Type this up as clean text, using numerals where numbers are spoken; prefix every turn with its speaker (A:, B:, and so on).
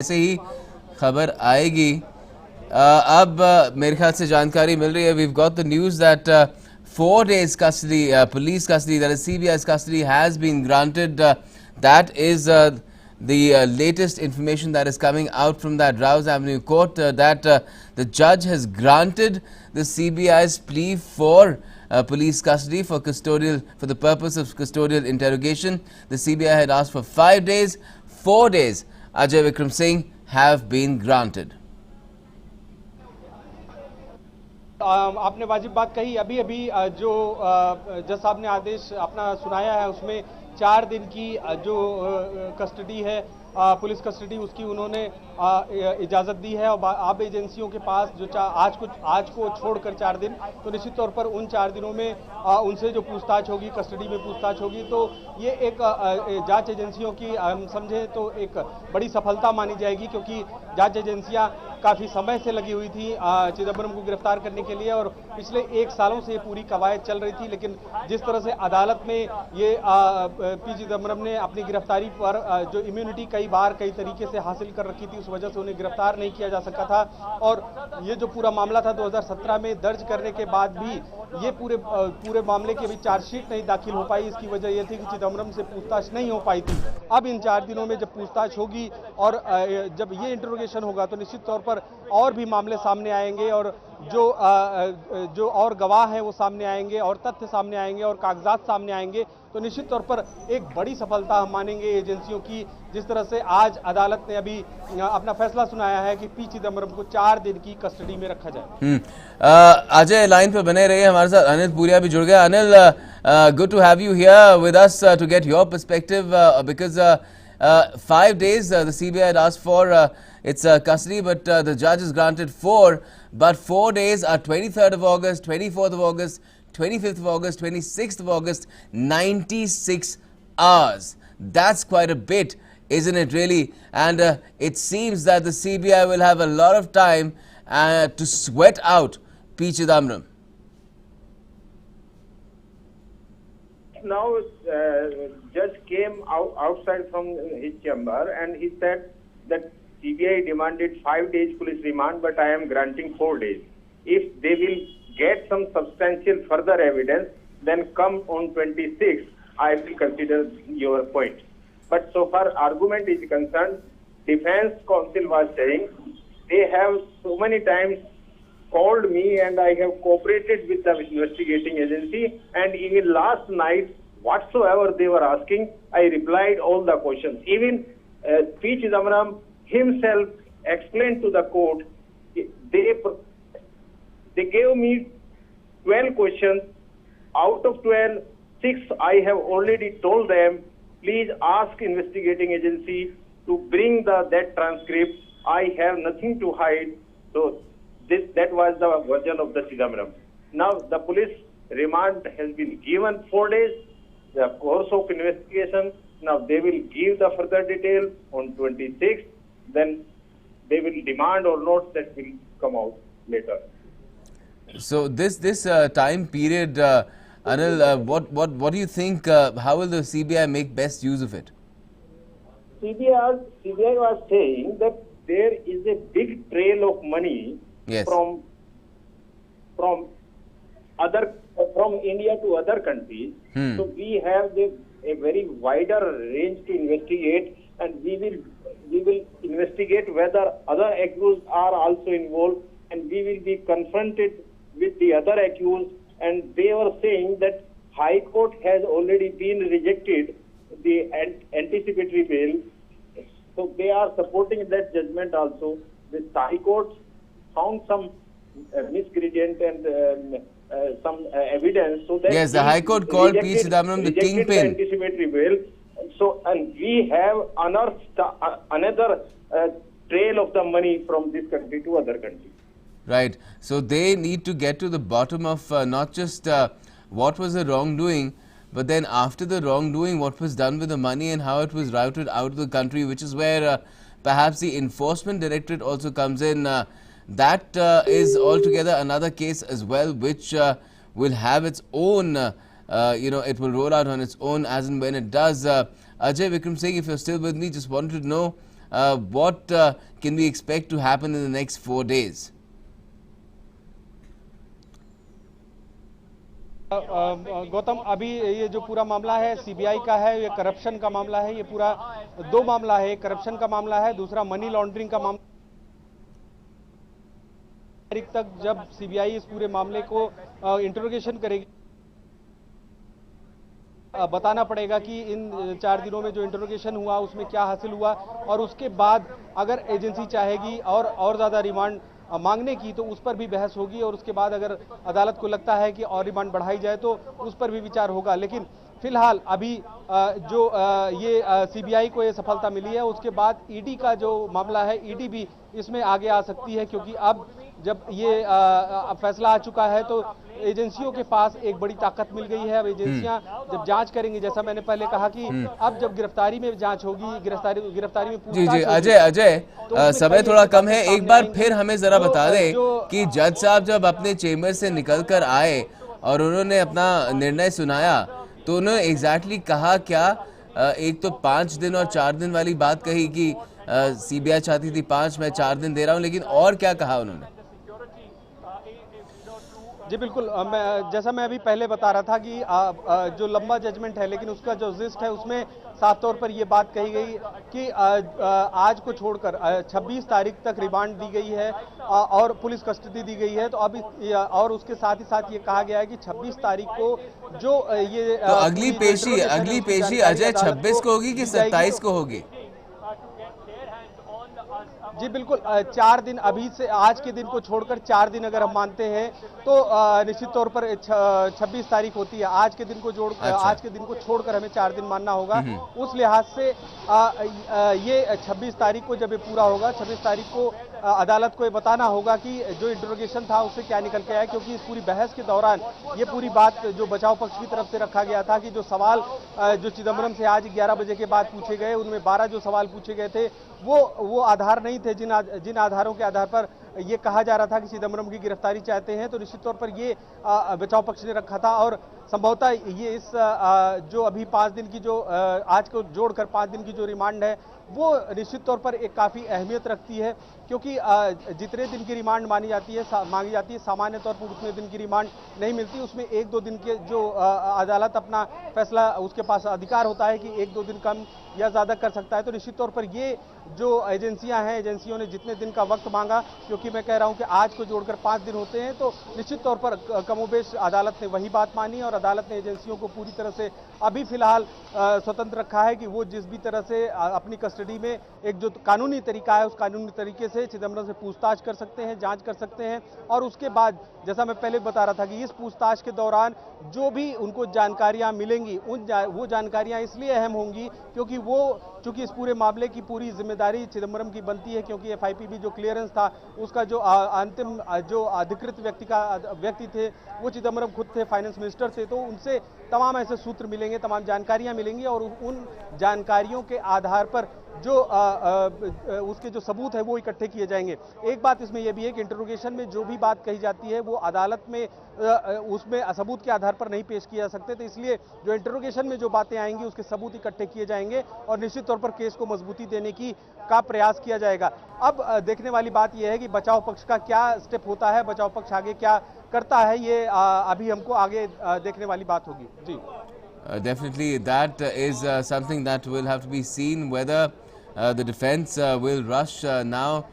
A: ऐसे ही खबर आएगी। अब मेरे ख्याल से जानकारी मिल रही है, we've got the news that 4 days custody, police custody, that is CBI's custody, has been granted. That is the latest information that is coming out from that Rouse Avenue court, that the judge has granted the CBI's plea for police custody for the purpose of custodial interrogation. The CBI had asked for 5 days. 4 days, Ajay Vikram Singh, have been granted.
B: आपने वाजिब बात कही। अभी अभी जो जज साहब ने आदेश अपना सुनाया है उसमें 4 दिन की जो कस्टडी है, पुलिस कस्टडी, उसकी उन्होंने इजाज़त दी है। और अब एजेंसियों के पास जो आज को छोड़कर 4 दिन, तो निश्चित तौर पर उन 4 दिनों में उनसे जो पूछताछ होगी, कस्टडी में पूछताछ होगी, तो ये एक जांच एजेंसियों की हम समझें तो एक बड़ी सफलता मानी जाएगी, क्योंकि जांच एजेंसियां काफ़ी समय से लगी हुई थी चिदंबरम को गिरफ्तार करने के लिए, और पिछले 1 सालों से ये पूरी कवायद चल रही थी। लेकिन जिस तरह से अदालत में ये पी चिदंबरम ने अपनी गिरफ्तारी पर जो इम्यूनिटी कई बार कई तरीके से हासिल कर रखी थी, उस वजह से उन्हें गिरफ्तार नहीं किया जा सका था। और ये जो पूरा मामला था 2017 में दर्ज करने के बाद भी ये पूरे मामले की अभी चार्जशीट नहीं दाखिल हो पाई। इसकी वजह यह थी कि चिदंबरम से पूछताछ नहीं हो पाई थी। अब इन 4 दिनों में जब पूछताछ होगी और जब ये इंटरोगेशन होगा, तो निश्चित तौर पर और भी मामले सामने आएंगे, और जो और गवाह हैं वो सामने आएंगे, और तथ्य सामने आएंगे, और कागजात सामने आएंगे। तो निश्चित तौर पर एक बड़ी सफलता हम मानेंगे एजेंसियों की, जिस तरह से आज अदालत ने अभी अपना फैसला सुनाया है कि पी चिदंबरम को 4 दिन की कस्टडी में रखा जाए।
A: अजय लाइन पे बने रहिए, हमारे साथ अनिल पुरिया भी जुड़ गया। Anil, good to have you here with us to get your perspective, because 5 days the CBI had asked for its custody, but the judge has granted 4. But 4 days are 23rd of August, 24th of August, 25th of August, 26th of August, 96 hours. That's quite a bit, isn't it really? And it seems that the CBI will have a lot of time to sweat out P. Chidambaram.
C: Now, judge came outside from his chamber and he said that CBI demanded 5 days police remand, but I am granting 4 days. If they will get some substantial further evidence, then come on 26th, I will consider your point. But so far argument is concerned, defense counsel was saying they have so many times called me and I have cooperated with the investigating agency, and even last night whatsoever they were asking, I replied all the questions. Even P. Chidambaram himself explained to the court, they gave me 12 questions. Out of 12, 6 I have already told them, please ask investigating agency to bring that transcript. I have nothing to hide. So that was the version of the Chidambaram. Now the police remand has been given 4 days, the course of investigation. Now they will give the further detail on 26th, then they will demand or not, that will come out later.
A: So this time period, Anil, what do you think? How will the CBI make best use of it?
C: CBI was saying that there is a big trail of money.
A: Yes.
C: From India to other countries. So we have a very wider range to investigate, and we will investigate whether other accused are also involved, and we will be confronted with the other accused. And they were saying that High Court has already been rejected the anticipatory bail, so they are supporting that judgment also. The High Court found some miscreant and some evidence, so that
A: yes, the High Court called P. Chidambaram the kingpin.
C: Anticipatory bail. So, and we have unearthed another trail of the money from this country to other countries.
A: Right. So they need to get to the bottom of not just what was the wrongdoing, but then after the wrongdoing, what was done with the money and how it was routed out of the country, which is where perhaps the enforcement directorate also comes in. That is altogether another case as well, which will have its own, it will roll out on its own as and when it does. Ajay Vikram Singh, if you're still with me, just wanted to know what can we expect to happen in the next 4 days?
B: Gautam, अभी ये जो पूरा मामला है CBI का है, ये corruption का मामला है। ये पूरा दो मामला है, एक करप्शन का मामला है, दूसरा मनी लॉन्ड्रिंग का मामला। तारीख तक जब सीबीआई इस पूरे मामले को इंटरोगेशन करेगी, बताना पड़ेगा कि इन 4 दिनों में जो इंटरोगेशन हुआ उसमें क्या हासिल हुआ, और उसके बाद अगर एजेंसी चाहेगी और ज्यादा रिमांड मांगने की तो उस पर भी बहस होगी, और उसके बाद अगर अदालत को लगता है कि और रिमांड बढ़ाई जाए तो उस पर भी विचार होगा। लेकिन फिलहाल अभी जो ये सीबीआई को ये सफलता मिली है, उसके बाद ईडी का जो मामला है, ईडी भी इसमें आगे आ सकती है, क्योंकि अब जब ये फैसला आ चुका है तो एजेंसियों के पास एक बड़ी ताकत मिल गई है। अब एजेंसियां जब जांच करेंगी, जैसा मैंने पहले कहा कि अब जब गिरफ्तारी में जांच होगी, गिरफ्तारी में
A: जी
B: पूछताछ
A: जी
B: होगी,
A: अजय
B: तो
A: समय थोड़ा कम है, एक बार
B: सामने
A: फिर हमें जरा
B: तो,
A: बता दें
B: जो-
A: कि जज साहब जब अपने चेम्बर से निकल कर आए और उन्होंने अपना निर्णय सुनाया तो उन्होंने एग्जैक्टली कहा क्या? एक तो 5 दिन और 4 दिन वाली बात कही कि सीबीआई चाहती थी 5, मैं 4 दिन दे रहा हूं, लेकिन और क्या कहा उन्होंने?
B: जी बिल्कुल, जैसा मैं अभी पहले बता रहा था कि जो लंबा जजमेंट है, लेकिन उसका जो जिस्ट है उसमें साफ तौर पर यह बात कही गई कि आज को छोड़कर 26 तारीख तक रिमांड दी गई है और पुलिस कस्टडी दी गई है। तो अभी और उसके साथ ही साथ ये कहा गया है कि 26 तारीख को जो ये
A: तो अगली पेशी अजय 26 को होगी कि 27 को होगी?
B: जी बिल्कुल, 4 दिन अभी से, आज के दिन को छोड़कर 4 दिन अगर हम मानते हैं तो निश्चित तौर पर 26 तारीख होती है। आज के दिन को आज के दिन को छोड़कर हमें 4 दिन मानना होगा। उस लिहाज से ये 26 तारीख को जब ये पूरा होगा, 26 तारीख को अदालत को ये बताना होगा कि जो इंटरोगेशन था उससे क्या निकल के आया, क्योंकि इस पूरी बहस के दौरान ये पूरी बात जो बचाव पक्ष की तरफ से रखा गया था कि जो सवाल जो चिदम्बरम से आज 11 बजे के बाद पूछे गए, उनमें 12 जो सवाल पूछे गए थे वो आधार नहीं थे, जिन आधारों के आधार पर ये कहा जा रहा था कि चिदम्बरम की गिरफ्तारी चाहते हैं। तो निश्चित तौर पर ये बचाव पक्ष ने रखा था, और संभवतः ये इस जो अभी 5 दिन की जो आज को जोड़कर 5 दिन की जो रिमांड है वो निश्चित तौर पर एक काफी अहमियत रखती है, क्योंकि जितने दिन की रिमांड मांगी जाती है सामान्य तौर पर उतने दिन की रिमांड नहीं मिलती। उसमें 1-2 दिन के जो अदालत अपना फैसला, उसके पास अधिकार होता है कि 1-2 दिन कम या ज्यादा कर सकता है। तो निश्चित तौर पर ये जो एजेंसियां हैं, एजेंसियों ने जितने दिन का वक्त मांगा, क्योंकि मैं कह रहा हूं कि आज को जोड़कर 5 दिन होते हैं, तो निश्चित तौर पर कमोबेश अदालत ने वही बात मानी, और अदालत ने एजेंसियों को पूरी तरह से अभी फिलहाल स्वतंत्र रखा है कि वो जिस भी तरह से अपनी कस्टडी में एक जो कानूनी तरीका है उस कानूनी तरीके से चिदम्बरम से पूछताछ कर सकते हैं, जांच कर सकते हैं। और उसके बाद जैसा मैं पहले बता रहा था कि इस पूछताछ के दौरान जो भी उनको जानकारियां मिलेंगी, वो जानकारियां इसलिए अहम होंगी क्योंकि वो चूंकि इस पूरे मामले की पूरी जिम्मेदारी चिदम्बरम की बनती है, क्योंकि एफआईपी जो क्लियरेंस था उसका जो अंतिम जो अधिकृत व्यक्ति थे वो चिदम्बरम खुद थे, फाइनेंस मिनिस्टर थे। तो उनसे तमाम ऐसे सूत्र मिलेंगे, तमाम जानकारियां मिलेंगी, और उन जानकारियों के आधार पर जो उसके जो सबूत है वो इकट्ठे किए जाएंगे। एक बात इसमें यह भी है कि इंटरोगेशन में जो भी बात कही जाती है वो अदालत में उसमें सबूत के आधार पर नहीं पेश किए जा सकते, तो इसलिए जो इंटरोगेशन में जो बातें आएंगी उसके सबूत इकट्ठे किए जाएंगे और निश्चित तौर पर केस को मजबूती देने का प्रयास किया जाएगा। अब देखने वाली बात यह है कि बचाव पक्ष का क्या स्टेप होता है, बचाव पक्ष आगे क्या करता है, ये अभी हमको आगे देखने वाली बात होगी। जी
A: Definitely, that is something that will have to be seen, whether the defense will rush now